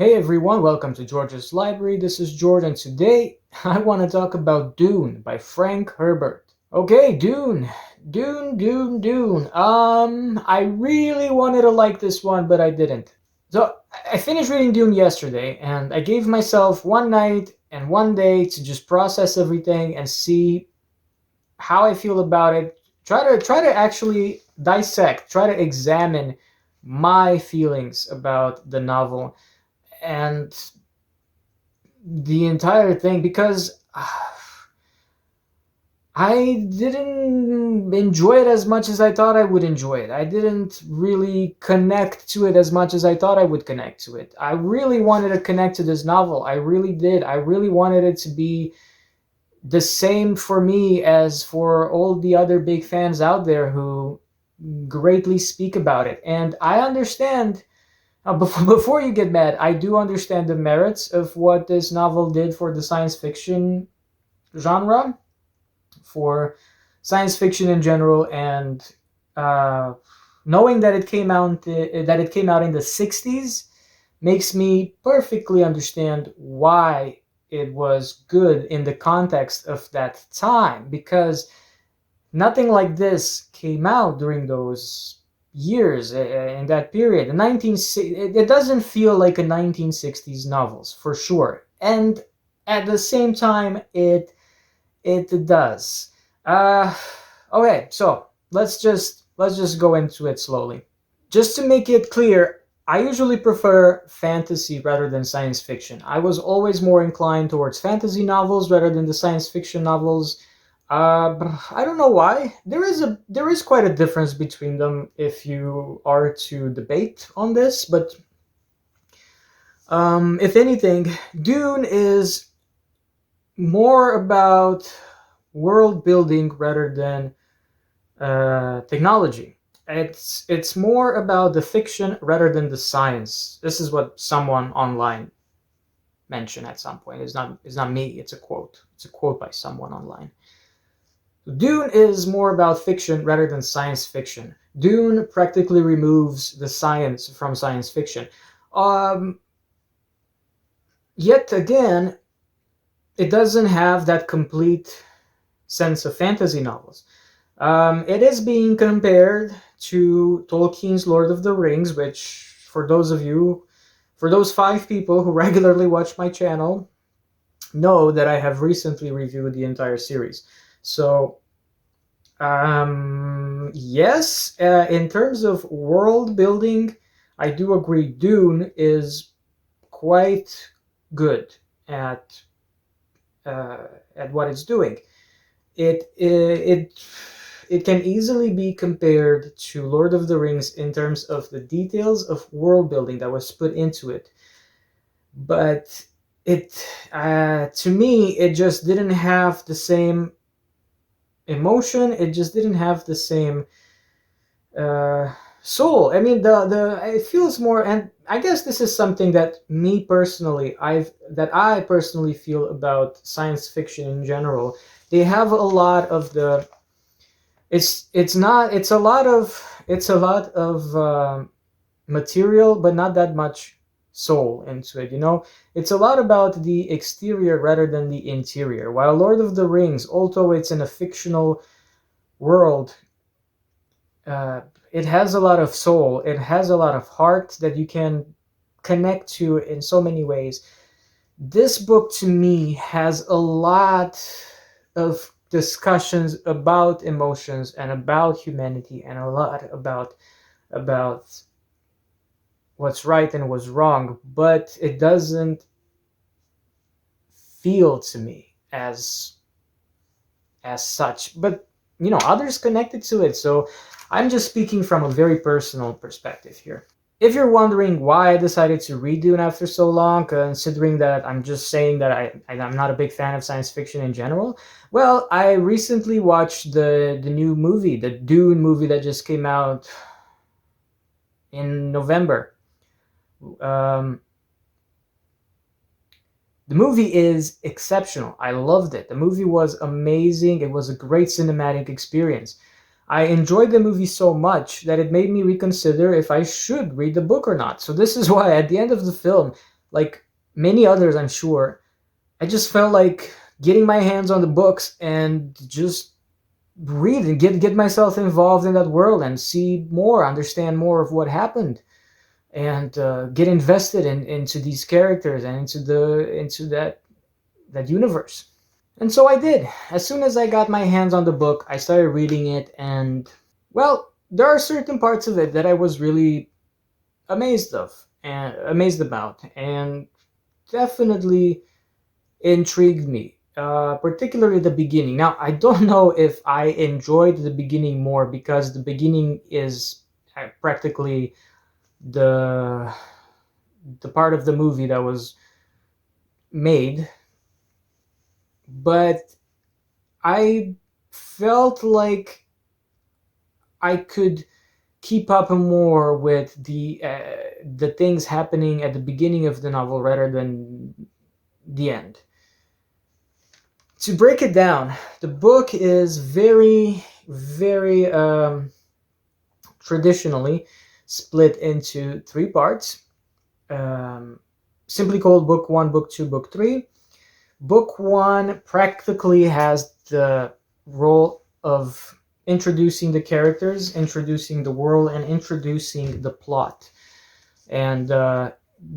Hey everyone, welcome to George's Library. This is George, and today I want to talk about Dune by Frank Herbert. Okay, Dune. I really wanted to like this one, but I didn't. So I finished reading Dune yesterday, and I gave myself one night and one day to just process everything and see how I feel about it. Try to actually dissect, try to examine my feelings about the novel and the entire thing, because I didn't enjoy it as much as I thought I would enjoy it. I didn't really connect to it as much as I thought I would connect to it. I really wanted to connect to this novel. I really did. I really wanted it to be the same for me as for all the other big fans out there who greatly speak about it. And I understand. Before you get mad, I do understand the merits of what this novel did for the science fiction genre, for science fiction in general, and knowing that it came out in the '60s makes me perfectly understand why it was good in the context of that time, because nothing like this came out during those years, in that period. It doesn't feel like a 1960s novels for sure, and at the same time it does. uh okay, so let's just go into it slowly. Just to make it clear, I usually prefer fantasy rather than science fiction. I was always more inclined towards fantasy novels rather than the science fiction novels. I don't know why. There is quite a difference between them if you are to debate on this, but if anything, Dune is more about world building rather than technology. It's more about the fiction rather than the science. This is what someone online mentioned at some point. It's not me. It's a quote. It's a quote by someone online. Dune is more about fiction rather than science fiction. Dune practically removes the science from science fiction. Um, Yet again, it doesn't have that complete sense of fantasy novels. It is being compared to Tolkien's Lord of the Rings, which, for those five people who regularly watch my channel, know that I have recently reviewed the entire series. So, yes, in terms of world building, I do agree Dune is quite good at at what it's doing. It can easily be compared to Lord of the Rings in terms of the details of world building that was put into it. But it to me, it just didn't have the same emotion. It just didn't have the same soul. I mean, the it feels more, and I guess this is something that I personally feel about science fiction in general. They have a lot of the it's not it's a lot of material, but not that much soul into it. It's a lot about the exterior rather than the interior. While Lord of the Rings, although it's in a fictional world, uh, it has a lot of soul. It has a lot of heart that you can connect to in so many ways. This book to me has a lot of discussions about emotions and about humanity, and a lot about what's right and what's wrong, but it doesn't feel to me as such. But others connected to it, so I'm just speaking from a very personal perspective here. If you're wondering why I decided to read Dune after so long, considering that I'm just saying that I'm not a big fan of science fiction in general, well, I recently watched the new movie, the Dune movie that just came out in November. Um, the movie is exceptional. I loved it. The movie was amazing. It was a great cinematic experience. I enjoyed the movie so much that it made me reconsider if I should read the book or not. So this is why at the end of the film, like many others, I'm sure, I just felt like getting my hands on the books and just read and get myself involved in that world and see more, understand more of what happened, and get invested into these characters and into that universe. And so I did. As soon as I got my hands on the book, I started reading it, and well, there are certain parts of it that I was really amazed about, and definitely intrigued me. Particularly the beginning. Now, I don't know if I enjoyed the beginning more because the beginning is practically the the part of the movie that was made, but I felt like I could keep up more with the things happening at the beginning of the novel rather than the end. To break it down, the book is very traditionally split into three parts, um, simply called Book One, Book Two, Book Three. Book One practically has the role of introducing the characters, introducing the world, and introducing the plot, and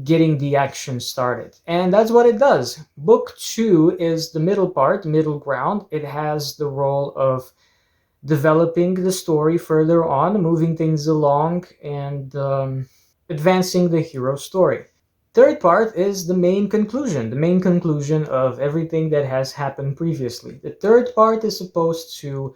getting the action started. And that's what it does. Book Two is the middle part, middle ground. It has the role of developing the story further on, moving things along, and advancing the hero story. Third part is the main conclusion of everything that has happened previously. The third part is supposed to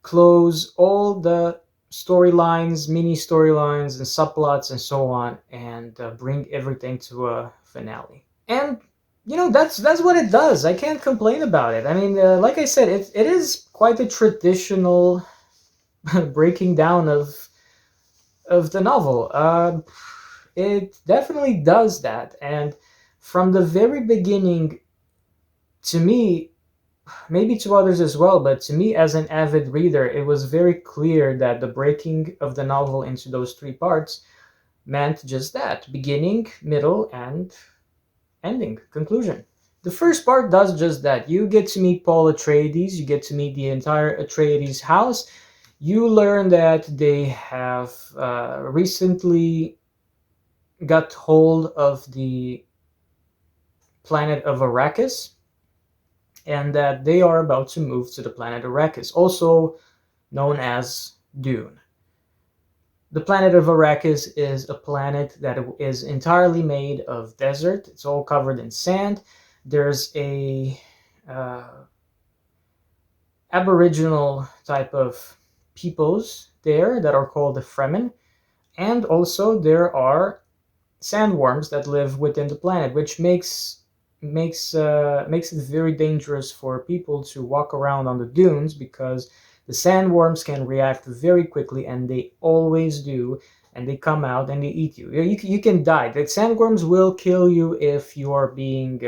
close all the storylines, mini storylines, and subplots, and so on, and bring everything to a finale. And that's what it does. I can't complain about it. I mean, like I said, it is quite a traditional breaking down of the novel. It definitely does that, and from the very beginning, to me, maybe to others as well, but to me as an avid reader, it was very clear that the breaking of the novel into those three parts meant just that: beginning, middle, and ending, conclusion. The first part does just that. You get to meet Paul Atreides, you get to meet the entire Atreides house. You learn that they have recently got hold of the planet of Arrakis, and that they are about to move to the planet Arrakis, also known as Dune. The planet of Arrakis is a planet that is entirely made of desert. It's all covered in sand. There's a uh, aboriginal type of peoples there that are called the Fremen, and also there are sandworms that live within the planet, which makes it very dangerous for people to walk around on the dunes because the sandworms can react very quickly, and they always do, and they come out and they eat you. You can die. The sandworms will kill you if you are being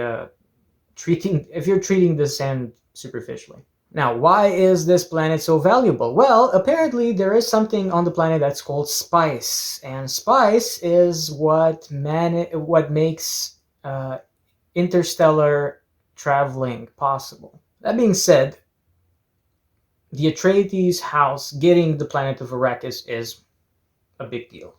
treating if you're treating the sand superficially. Now, why is this planet so valuable? Well, apparently there is something on the planet that's called spice, and spice is what makes interstellar traveling possible. That being said, the Atreides house getting the planet of Arrakis is a big deal.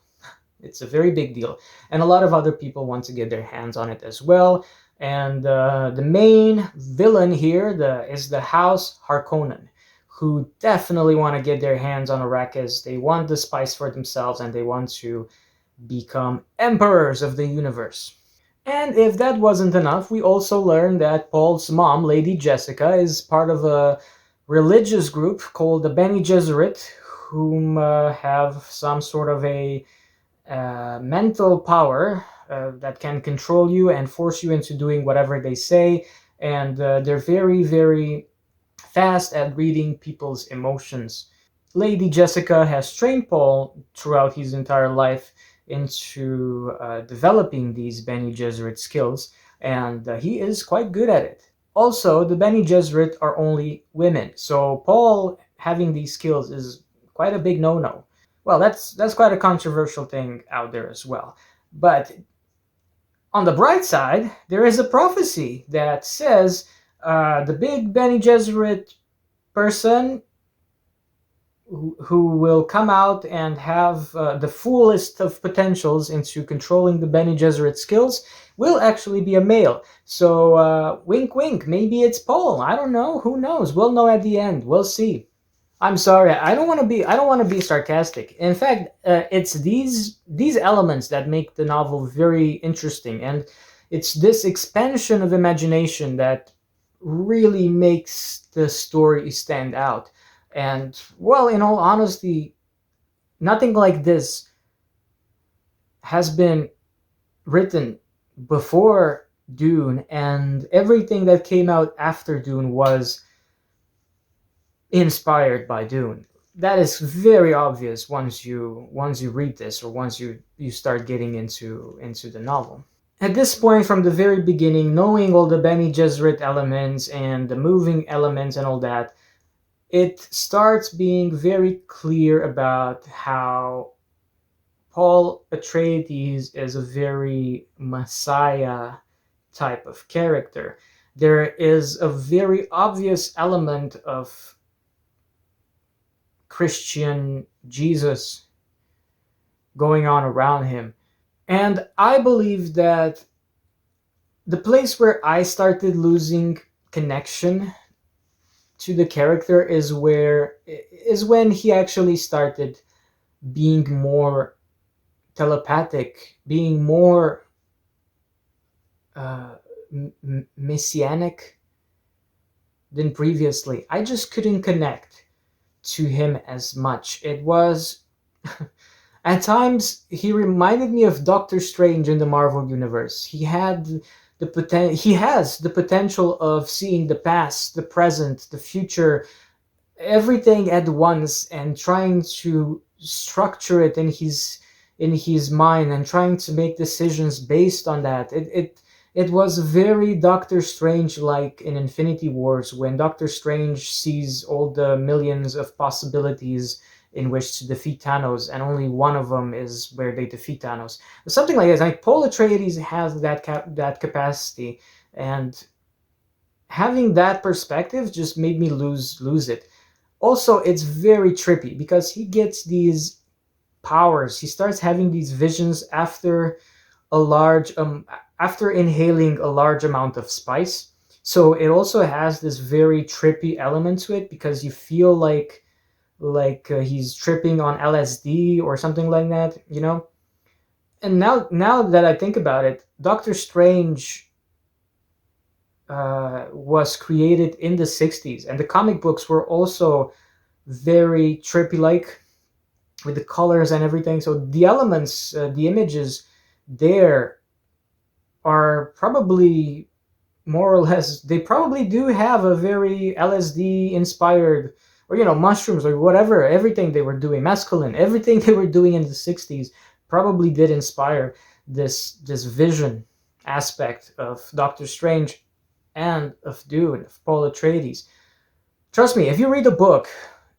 It's a very big deal, and a lot of other people want to get their hands on it as well. And the main villain here is the House Harkonnen, who definitely want to get their hands on Arrakis. They want the spice for themselves, and they want to become emperors of the universe. And if that wasn't enough, we also learned that Paul's mom, Lady Jessica, is part of a religious group called the Bene Gesserit, whom have some sort of a mental power that can control you and force you into doing whatever they say. And they're very fast at reading people's emotions. Lady Jessica has trained Paul throughout his entire life into developing these Bene Gesserit skills, and he is quite good at it. Also, the Bene Gesserit are only women, so Paul having these skills is quite a big no-no. Well, that's quite a controversial thing out there as well. But On the bright side, there is a prophecy that says the big Bene Gesserit person who will come out and have the fullest of potentials into controlling the Bene Gesserit skills will actually be a male. So wink wink, maybe it's Paul. I don't know. Who knows? We'll know at the end. We'll see. I'm sorry. I don't want to be sarcastic. In fact, it's these elements that make the novel very interesting, and it's this expansion of imagination that really makes the story stand out. And well, in all honesty, nothing like this has been written before Dune, and everything that came out after Dune was inspired by Dune. That is very obvious once you read this, or once you start getting into the novel. At this point, from the very beginning, knowing all the Bene Gesserit elements and the moving elements and all that, it starts being very clear about how Paul Atreides is a very Messiah type of character. There is a very obvious element of Christian Jesus going on around him. And I believe that the place where I started losing connection to the character is when he actually started being more telepathic, being more messianic than previously. I just couldn't connect to him as much. It was at times he reminded me of Doctor Strange in the Marvel universe. He has the potential of seeing the past, the present, the future, everything at once, and trying to structure it in his mind and trying to make decisions based on that. It was very Doctor Strange like in Infinity Wars, when Doctor Strange sees all the millions of possibilities in which to defeat Thanos, and only one of them is where they defeat Thanos. Something like this. Like Paul Atreides has that capacity, and having that perspective just made me lose it. Also, it's very trippy because he gets these powers. He starts having these visions after inhaling a large amount of spice. So it also has this very trippy element to it, because you feel like he's tripping on LSD or something like that, you know. And now that I think about it, Doctor Strange was created in the 60s, and the comic books were also very trippy like, with the colors and everything. So the elements, the images there are probably more or less, they probably do have a very LSD inspired, or mushrooms or whatever, everything they were doing, mescaline, everything they were doing in the 60s probably did inspire this vision aspect of Doctor Strange and of Dune, of Paul Atreides. Trust me, if you read the book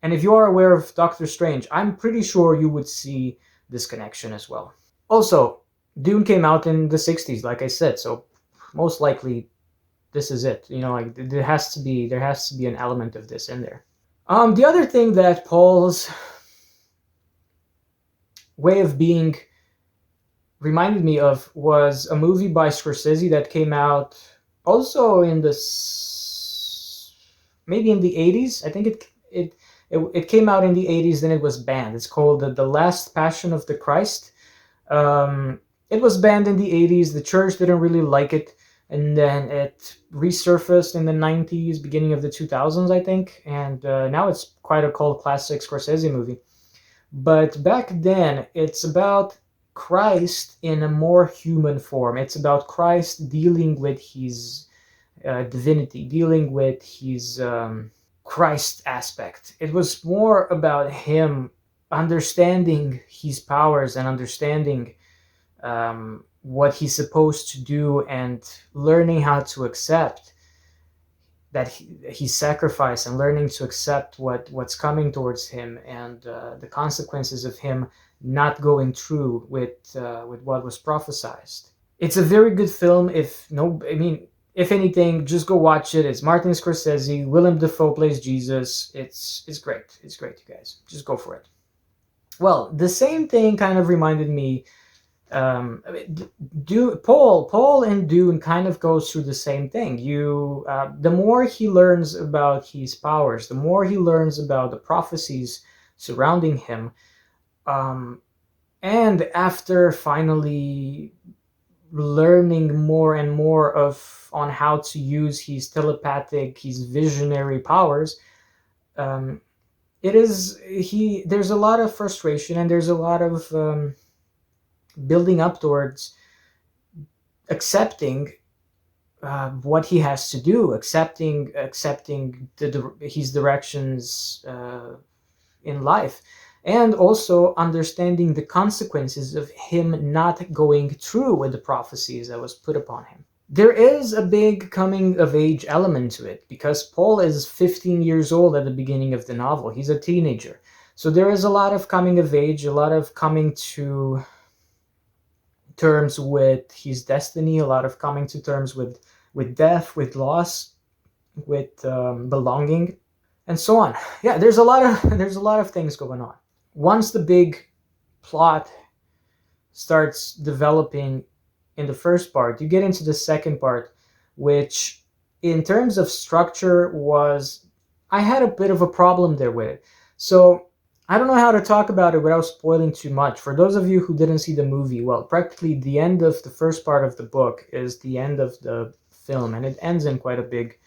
and if you are aware of Doctor Strange, I'm pretty sure you would see this connection as well. Also, Dune came out in the 60s, like I said, so most likely this is it. Like there has to be an element of this in there. The other thing that Paul's way of being reminded me of was a movie by Scorsese that came out also in maybe in the 80s. I think it came out in the 80s, then it was banned. It's called The Last Passion of the Christ. It was banned in the 80s. The church didn't really like it, and then it resurfaced in the 90s, beginning of the 2000s, I think, and now it's quite a cult classic Scorsese movie. But back then, it's about Christ in a more human form. It's about Christ dealing with his divinity, dealing with his Christ aspect. It was more about him understanding his powers and understanding what he's supposed to do, and learning how to accept that he's sacrificed, and learning to accept what's coming towards him, and the consequences of him not going through with what was prophesized. It's a very good film. If anything, just go watch it. It's Martin Scorsese. Willem Dafoe plays Jesus. It's great. It's great, you guys. Just go for it. Well, the same thing kind of reminded me. Paul and Dune kind of goes through the same thing. The more he learns about his powers, the more he learns about the prophecies surrounding him, and after finally learning more and more of on how to use his telepathic, his visionary powers, um, there's a lot of frustration and there's a lot of building up towards accepting what he has to do, accepting his directions in life, and also understanding the consequences of him not going through with the prophecies that was put upon him. There is a big coming of age element to it because Paul is 15 years old at the beginning of the novel. He's a teenager. So there is a lot of coming of age, a lot of coming to terms with his destiny, a lot of coming to terms with death, with loss, with belonging, and so on. Yeah, there's a lot of things going on. Once the big plot starts developing in the first part, you get into the second part, which in terms of structure I had a bit of a problem there with it. So I don't know how to talk about it without spoiling too much. For those of you who didn't see the movie, well, practically the end of the first part of the book is the end of the film, and it ends in quite a big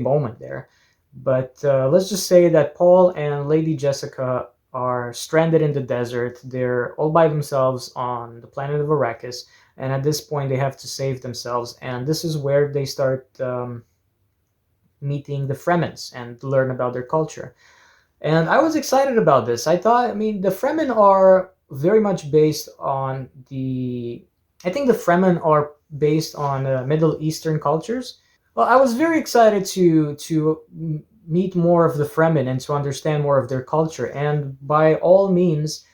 moment there. But let's just say that Paul and Lady Jessica are stranded in the desert. They're all by themselves on the planet of Arrakis, and at this point they have to save themselves. And this is where they start meeting the Fremens and learn about their culture. And I was excited about this. The Fremen are very much based on I think the Fremen are based on Middle Eastern cultures. Well, I was very excited to meet more of the Fremen and to understand more of their culture. And by all means,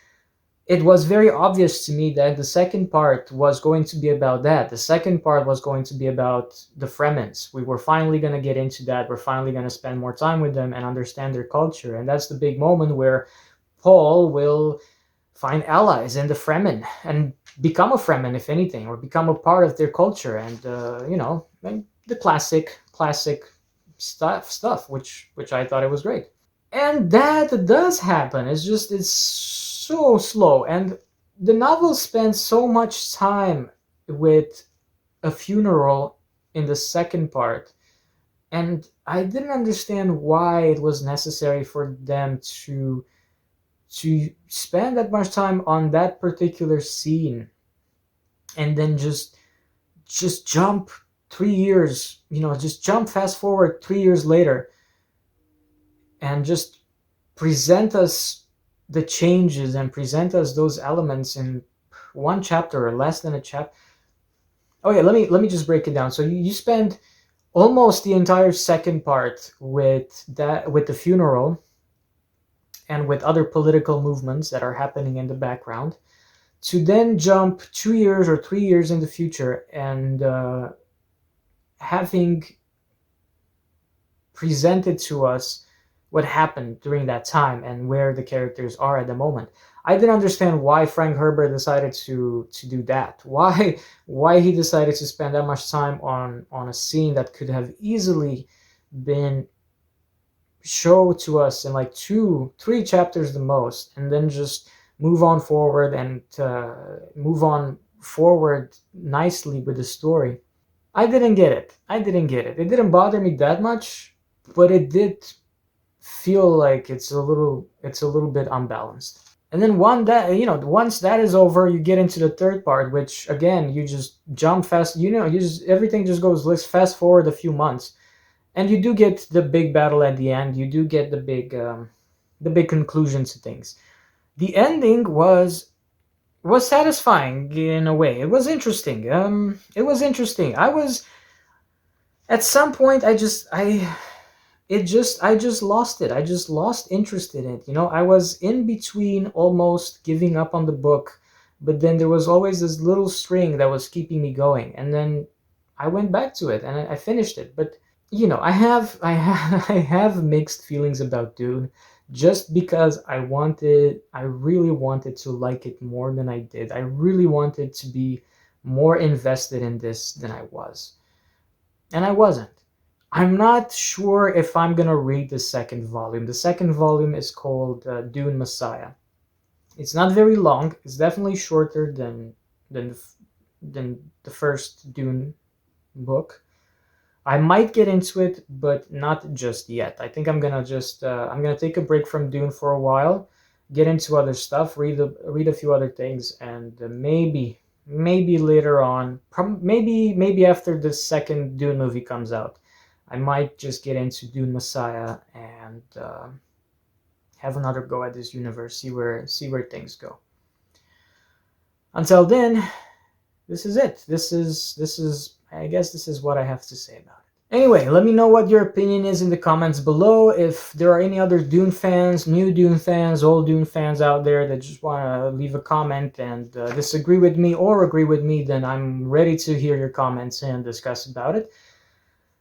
it was very obvious to me that the second part was going to be about that. The second part was going to be about the Fremens. We were finally going to get into that. We're finally going to spend more time with them and understand their culture. And that's the big moment where Paul will find allies in the Fremen and become a Fremen, if anything, or become a part of their culture. And, the classic stuff, which I thought it was great. And that does happen. It's so slow, and the novel spends so much time with a funeral in the second part, and I didn't understand why it was necessary for them to spend that much time on that particular scene and then just jump 3 years, just jump fast forward 3 years later and just present us the changes and present us those elements in one chapter or less than a chapter. Oh yeah, let me just break it down. So you spend almost the entire second part with the funeral and with other political movements that are happening in the background, to then jump 2 years or 3 years in the future and having presented to us what happened during that time and where the characters are at the moment. I didn't understand why Frank Herbert decided to do that. Why he decided to spend that much time on a scene that could have easily been shown to us in like 2-3 chapters the most, and then just move on forward and move on forward nicely with the story. I didn't get it. It didn't bother me that much, but it did feel like it's a little bit unbalanced. And then once that is over, you get into the third part, which again, you just jump fast. Everything just goes, let's fast forward a few months, and you do get the big battle at the end. You do get the big conclusion to things. The ending was satisfying in a way. It was interesting. I was at some point I just lost it. I just lost interest in it. I was in between almost giving up on the book but then there was always this little string that was keeping me going, and then I went back to it and I finished it. But I have mixed feelings about Dune, just because I really wanted to like it more than I did. I really wanted to be more invested in this than I was, and I wasn't. I'm not sure if I'm gonna read the second volume. The second volume is called Dune Messiah. It's not very long. It's definitely shorter than than the first Dune book. I might get into it, but not just yet. I think I'm gonna take a break from Dune for a while, get into other stuff, read a few other things, and maybe later on, maybe after the second Dune movie comes out, I might just get into Dune Messiah and have another go at this universe, see where things go. Until then, this is it. This is I guess this is what I have to say about it. Anyway, let me know what your opinion is in the comments below. If there are any other Dune fans, new Dune fans, old Dune fans out there that just want to leave a comment and disagree with me or agree with me, then I'm ready to hear your comments and discuss about it.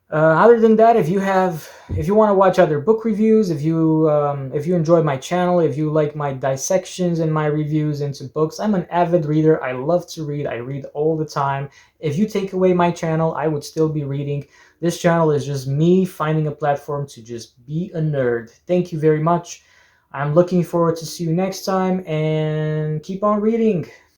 Other than that, if you want to watch other book reviews, if you enjoy my channel, if you like my dissections and my reviews into books, I'm an avid reader. I love to read. I read all the time. If you take away my channel, I would still be reading. This channel is just me finding a platform to just be a nerd. Thank you very much. I'm looking forward to see you next time, and keep on reading.